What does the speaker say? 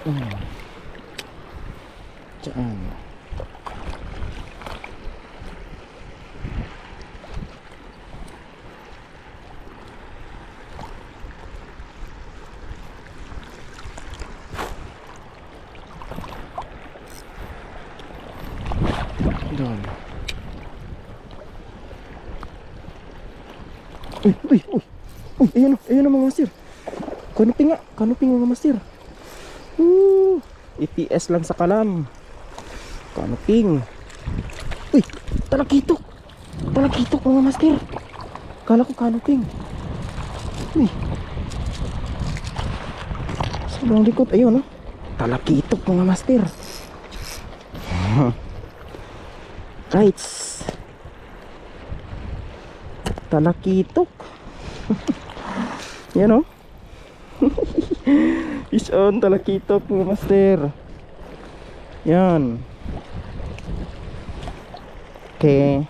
Diyan. Doon. Uy, uy, uy. Uy, ayun ang mga master. Kanuping mga master. EPS lang sa kalam. Kanuping. Uy, talakitok. Talakitok mga master. Kala ko kanuping. Uy. Sobrang likot. Ayun, no? Talakitok mga master. Right. Talakitok. Yan, oh. Fish on, talakitok mga master. Yan. Okay.